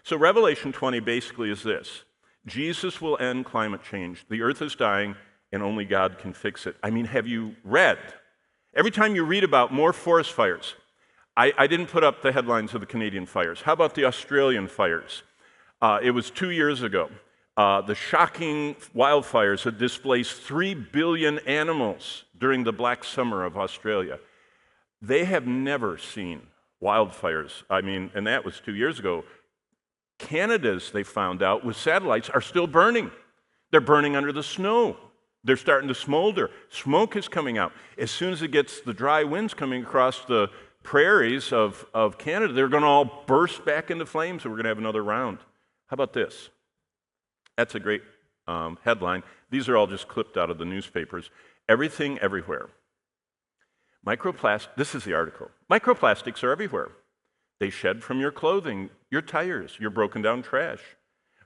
So Revelation 20 basically is this. Jesus will end climate change. The earth is dying, and only God can fix it. I mean, have you read? Every time you read about more forest fires, I didn't put up the headlines of the Canadian fires. How about the Australian fires? It was 2 years ago. The shocking wildfires had displaced 3 billion animals during the Black Summer of Australia. They have never seen wildfires. I mean, and that was 2 years ago. Canada's, they found out, with satellites, are still burning. They're burning under the snow. They're starting to smolder. Smoke is coming out. As soon as it gets the dry winds coming across the prairies of Canada, they're going to all burst back into flames, and we're going to have another round. How about this? That's a great headline. These are all just clipped out of the newspapers. Everything, everywhere. This is the article. Microplastics are everywhere. They shed from your clothing, your tires, your broken down trash.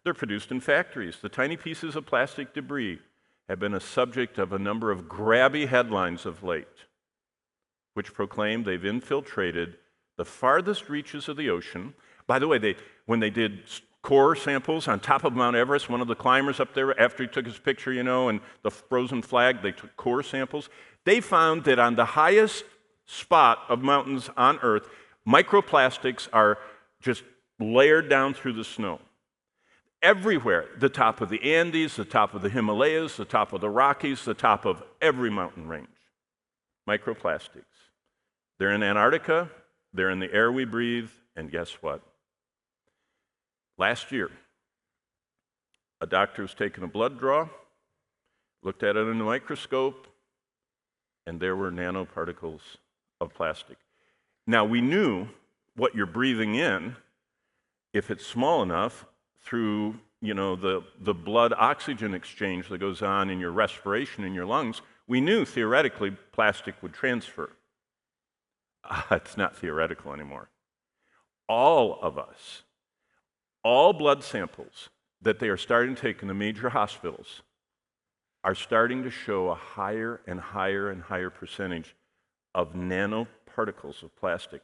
They're produced in factories. The tiny pieces of plastic debris have been a subject of a number of grabby headlines of late, which proclaim they've infiltrated the farthest reaches of the ocean. By the way, when they did core samples on top of Mount Everest, one of the climbers up there, after he took his picture, and the frozen flag, they took core samples. They found that on the highest spot of mountains on Earth, microplastics are just layered down through the snow. Everywhere, the top of the Andes, the top of the Himalayas, the top of the Rockies, the top of every mountain range. Microplastics. They're in Antarctica, they're in the air we breathe, and guess what? Last year, a doctor was taking a blood draw, looked at it in a microscope, and there were nanoparticles of plastic. Now, we knew what you're breathing in, if it's small enough, through the blood oxygen exchange that goes on in your respiration in your lungs, we knew theoretically plastic would transfer. It's not theoretical anymore. All of us, all blood samples that they are starting to take in the major hospitals are starting to show a higher and higher and higher percentage of nanoparticles of plastic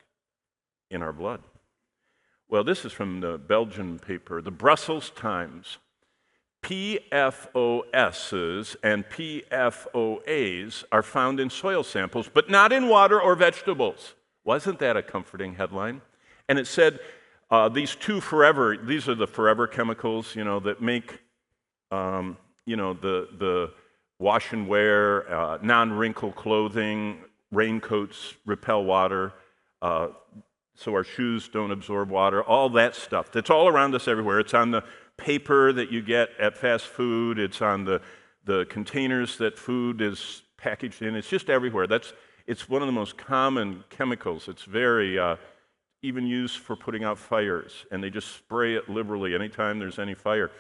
in our blood. Well, this is from the Belgian paper, the Brussels Times. PFOSs and PFOAs are found in soil samples, but not in water or vegetables. Wasn't that a comforting headline? And it said these are the forever chemicals, that make, the wash and wear, non-wrinkle clothing, raincoats repel water, so our shoes don't absorb water, all that stuff. That's all around us everywhere. It's on the paper that you get at fast food. It's on the containers that food is packaged in. It's just everywhere. It's one of the most common chemicals. It's very even used for putting out fires, and they just spray it liberally anytime there's any fire,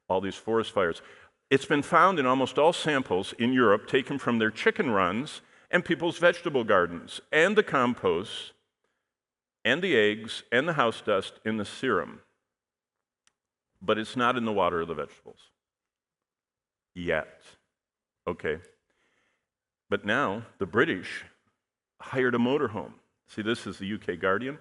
all these forest fires. It's been found in almost all samples in Europe taken from their chicken runs and people's vegetable gardens, and the compost, and the eggs, and the house dust in the serum. But it's not in the water or the vegetables. Yet. Okay. But now, the British hired a motorhome. See, this is the UK Guardian.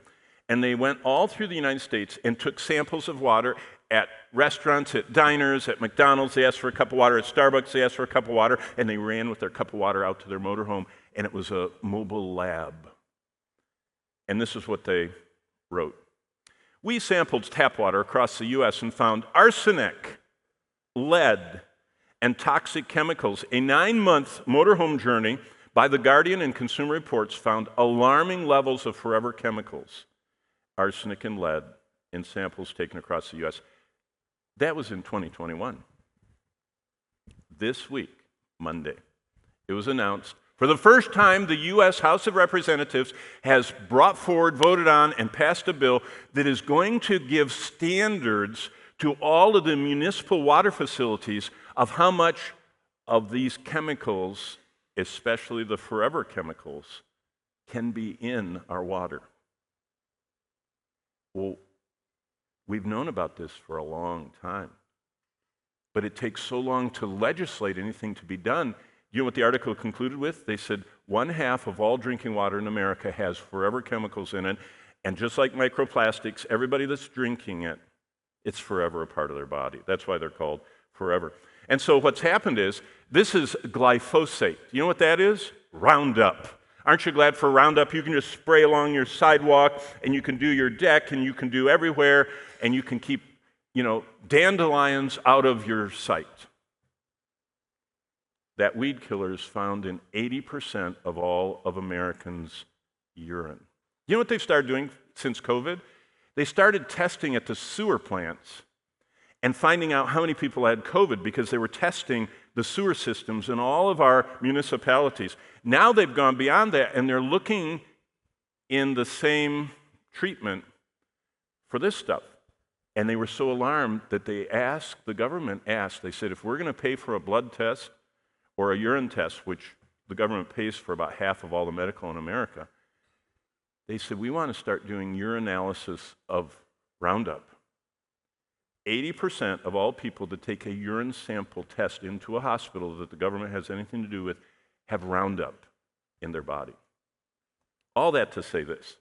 And they went all through the United States and took samples of water at restaurants, at diners, at McDonald's. They asked for a cup of water. At Starbucks, they asked for a cup of water. And they ran with their cup of water out to their motorhome. And it was a mobile lab. And this is what they wrote. We sampled tap water across the U.S. and found arsenic, lead, and toxic chemicals. A 9-month motorhome journey by The Guardian and Consumer Reports found alarming levels of forever chemicals, arsenic and lead, in samples taken across the U.S. That was in 2021. This week, Monday, it was announced for the first time, the U.S. House of Representatives has brought forward, voted on, and passed a bill that is going to give standards to all of the municipal water facilities of how much of these chemicals, especially the forever chemicals, can be in our water. Well, we've known about this for a long time, but it takes so long to legislate anything to be done. You know what the article concluded with? They said 1/2 of all drinking water in America has forever chemicals in it, and just like microplastics, everybody that's drinking it It's forever a part of their body. That's why they're called forever. And so what's happened is, this is glyphosate. You know what that is? Roundup. Aren't you glad for Roundup? You can just spray along your sidewalk, and you can do your deck, and you can do everywhere, and you can keep, dandelions out of your sight. That weed killer is found in 80% of all of Americans' urine. You know what they've started doing since COVID? They started testing at the sewer plants and finding out how many people had COVID because they were testing the sewer systems in all of our municipalities. Now they've gone beyond that, and they're looking in the same treatment for this stuff. And they were so alarmed that they said, if we're going to pay for a blood test or a urine test, which the government pays for about half of all the medical in America, they said, we want to start doing urinalysis of Roundup. 80% of all people that take a urine sample test into a hospital that the government has anything to do with have Roundup in their body. All that to say this.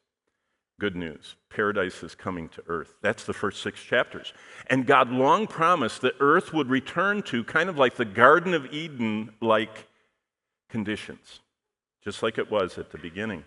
Good news. Paradise is coming to earth. That's the first 6 chapters. And God long promised that earth would return to kind of like the Garden of Eden-like conditions, just like it was at the beginning.